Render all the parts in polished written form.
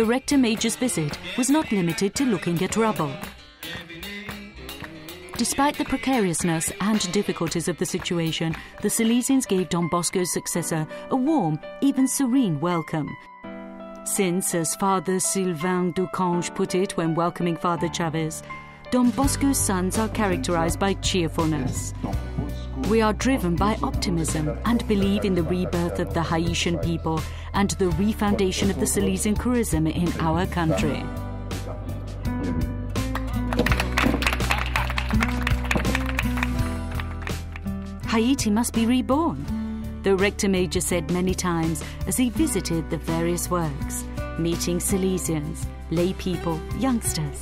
The Rector Major's visit was not limited to looking at rubble. Despite the precariousness and difficulties of the situation, the Salesians gave Don Bosco's successor a warm, even serene welcome. Since, as Father Sylvain Ducange put it when welcoming Father Chavez, Don Bosco's sons are characterized by cheerfulness. We are driven by optimism and believe in the rebirth of the Haitian people and the refoundation of the Salesian charism in our country. Haiti must be reborn, the Rector Major said many times as he visited the various works, meeting Salesians, lay people, youngsters.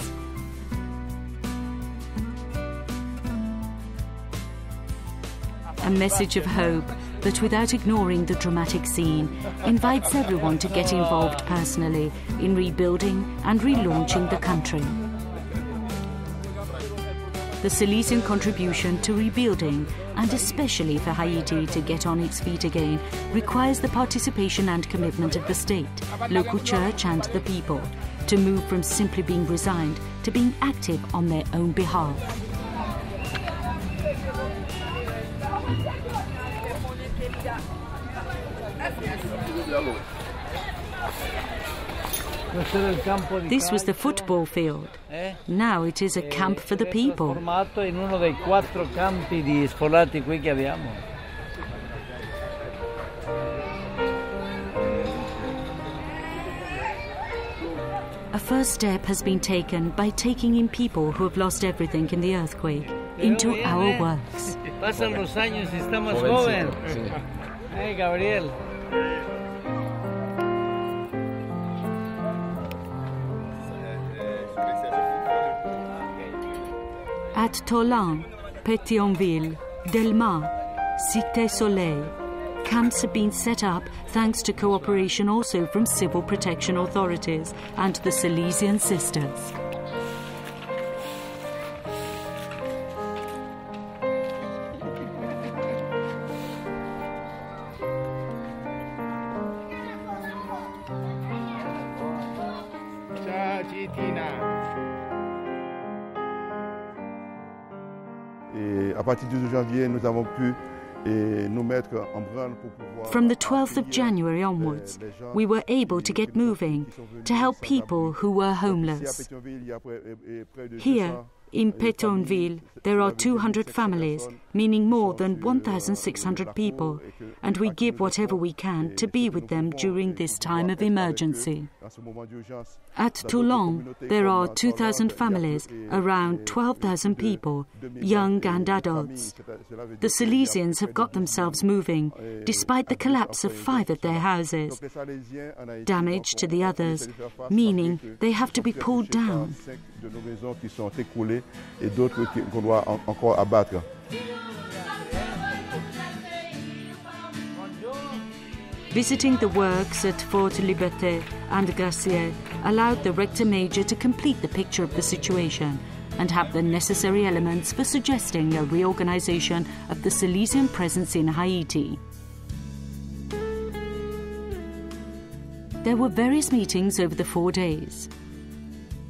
A message of hope that, without ignoring the dramatic scene, invites everyone to get involved personally in rebuilding and relaunching the country. The Salesian contribution to rebuilding, and especially for Haiti to get on its feet again, requires the participation and commitment of the state, local church and the people, to move from simply being resigned to being active on their own behalf. This was the football field. Now it is a camp for the people. A first step has been taken by taking in people who have lost everything in the earthquake into our works. Pasan los años y estamos joven. Hey, Gabriel. At Tolan, Pétionville, Delma, Cité Soleil, camps have been set up thanks to cooperation also from civil protection authorities and the Salesian Sisters. From the 12th of January onwards, we were able to get moving to help people who were homeless. Here, in Pétionville, there are 200 families, meaning more than 1,600 people, and we give whatever we can to be with them during this time of emergency. At Toulon, there are 2,000 families, around 12,000 people, young and adults. The Salesians have got themselves moving, despite the collapse of 5 of their houses. Damage to the others, meaning they have to be pulled down. Visiting the works at Fort Liberté and Gracier allowed the Rector Major to complete the picture of the situation and have the necessary elements for suggesting a reorganization of the Salesian presence in Haiti. There were various meetings over the 4 days.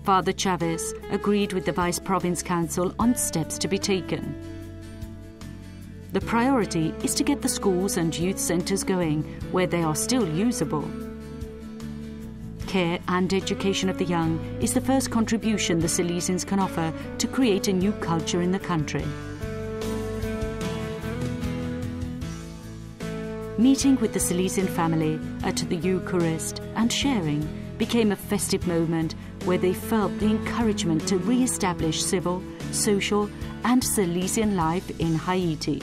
Father Chavez agreed with the Vice Province Council on steps to be taken. The priority is to get the schools and youth centres going where they are still usable. Care and education of the young is the first contribution the Salesians can offer to create a new culture in the country. Meeting with the Salesian family at the Eucharist and sharing became a festive moment where they felt the encouragement to re-establish civil, social and Salesian life in Haiti.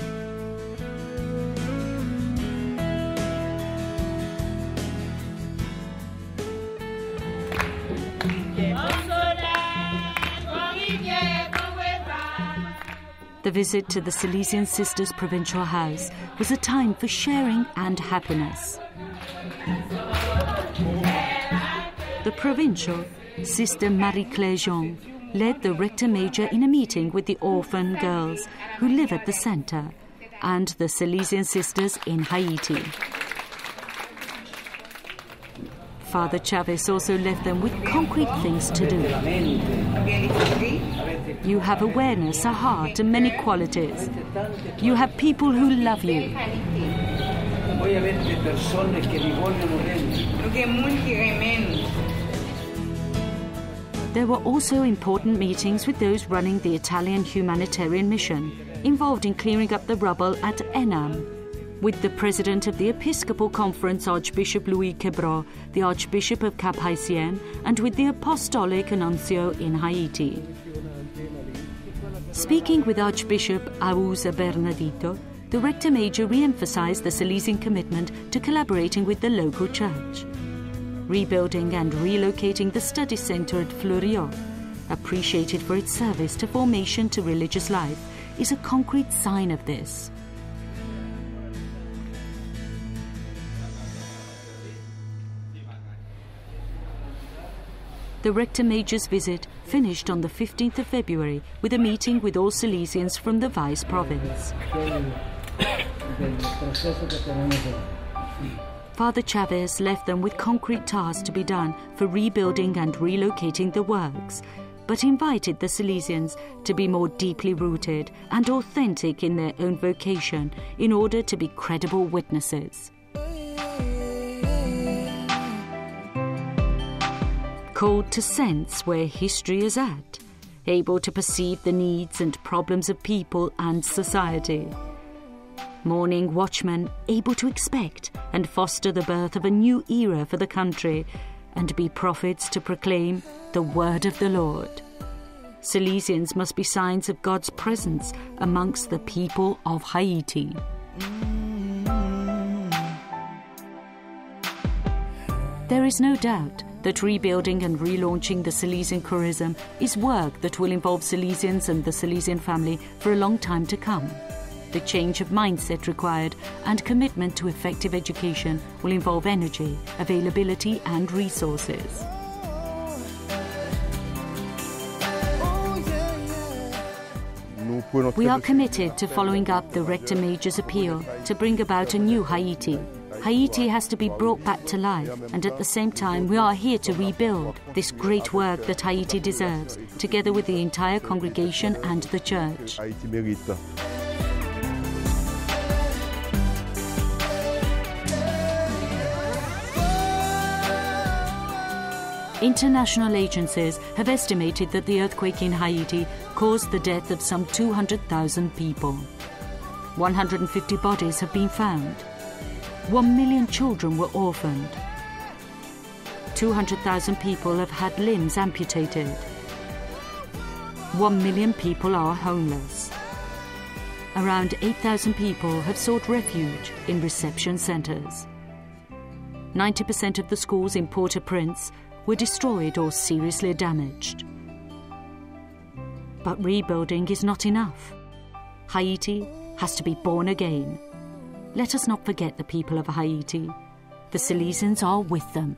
The visit to the Salesian Sisters' provincial house was a time for sharing and happiness. The provincial, Sister Marie-Claire Jean, led the Rector Major in a meeting with the orphan girls who live at the centre and the Salesian Sisters in Haiti. Father Chavez also left them with concrete things to do. You have awareness, a heart, and many qualities. You have people who love you. There were also important meetings with those running the Italian humanitarian mission, involved in clearing up the rubble at Eine, with the president of the Episcopal Conference, Archbishop Louis Quebra, the Archbishop of Cap Haitien, and with the Apostolic Nuncio in Haiti. Speaking with Archbishop Augusto Bernardito, the Rector Major re-emphasized the Salesian commitment to collaborating with the local church. Rebuilding and relocating the study center at Fleuriot, appreciated for its service to formation to religious life, is a concrete sign of this. The Rector Major's visit finished on the 15th of February with a meeting with all Salesians from the Vice Province. Father Chavez left them with concrete tasks to be done for rebuilding and relocating the works, but invited the Salesians to be more deeply rooted and authentic in their own vocation in order to be credible witnesses. Called to sense where history is at, able to perceive the needs and problems of people and society. Morning watchmen able to expect and foster the birth of a new era for the country and be prophets to proclaim the word of the Lord. Salesians must be signs of God's presence amongst the people of Haiti. There is no doubt that rebuilding and relaunching the Salesian charism is work that will involve Salesians and the Salesian family for a long time to come. The change of mindset required and commitment to effective education will involve energy, availability and resources. We are committed to following up the Rector Major's appeal to bring about a new Haiti. Haiti has to be brought back to life, and at the same time we are here to rebuild this great work that Haiti deserves, together with the entire congregation and the church. International agencies have estimated that the earthquake in Haiti caused the death of some 200,000 people. 150 bodies have been found. 1 million children were orphaned. 200,000 people have had limbs amputated. 1 million people are homeless. Around 8,000 people have sought refuge in reception centers. 90% of the schools in Port-au-Prince were destroyed or seriously damaged. But rebuilding is not enough. Haiti has to be born again. Let us not forget the people of Haiti. The Salesians are with them.